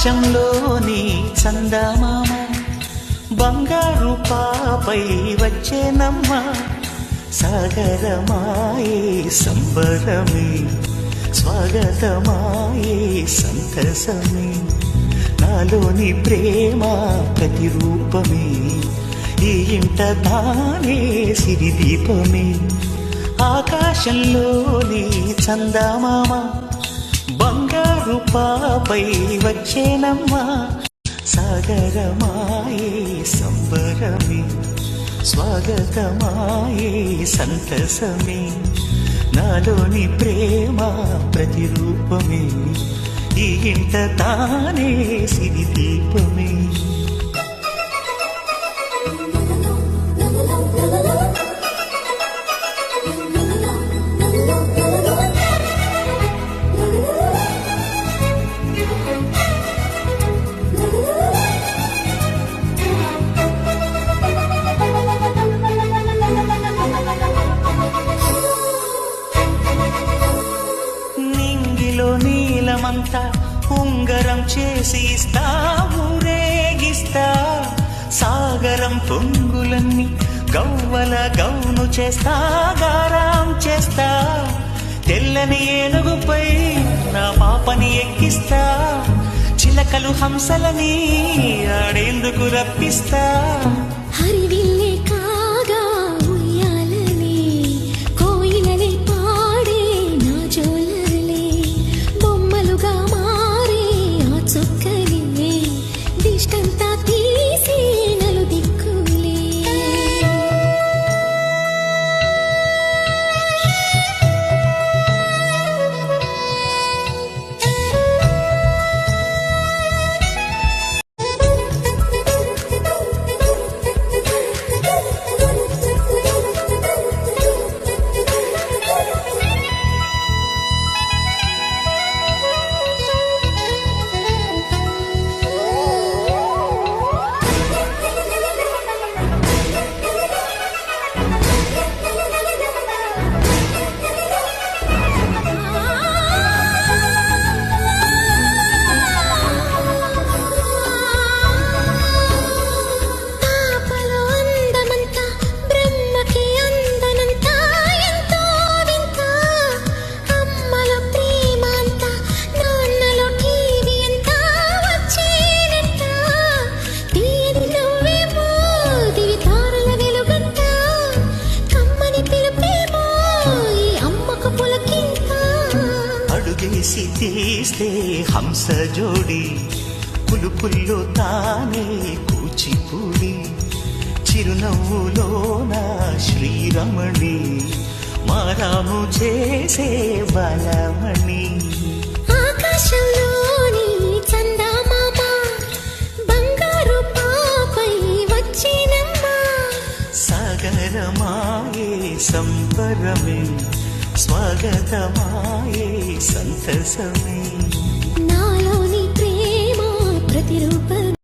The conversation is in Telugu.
ఆకాశంలోని చందమామ బంగారు పాపై వచ్చేనమ్మ సాగరమాయే సంబరమే స్వాగతమాయే సంతసమే నాలోని ప్రేమ ప్రతిరూపమే ఈ ఇంట తానే సిరిదీపమే ఆకాశంలోని చందమామ బంగారు పాపై వచ్చేనమ్మా సాగరమాయే సంబరమే స్వాగతమాయే సంతసమే నాలోని ప్రేమ ప్రతిరూపమే ఈ ఇంట తానే సిరిదీపమే నీలమంతా ఉంగరం చేసి ఇస్తా ఊరేగిస్తా సాగరం పొంగులన్నీ గవ్వల గౌను చేస్తా గారాం చేస్తా తెల్లని ఏనుగుపై నా పాపని ఎక్కిస్తా చిలకలు హంసలని ఆడేందుకు రప్పిస్తా హరివిల్లే కాగా ఉయ్యాలనే కోయిలనే పాడే నా జోలలే బొమ్మలుగా మారే ఆ చుక్కలే దిష్టంతా తీసి నలు దిక్కులే అడుగేసి తీస్తే హంస జోడి పులుపుల్లో తానే కూచిపూడి చిరునవ్వులోన శ్రీరమణి మారాము చేసే బలమణి ఆకాశంలోని చందమామ బంగారు పాపై వచ్చినమ్మా సాగరమాయే సంబరమే స్వాగతమాయే సంతసమే నాలోని ప్రేమ ప్రతిరూపమే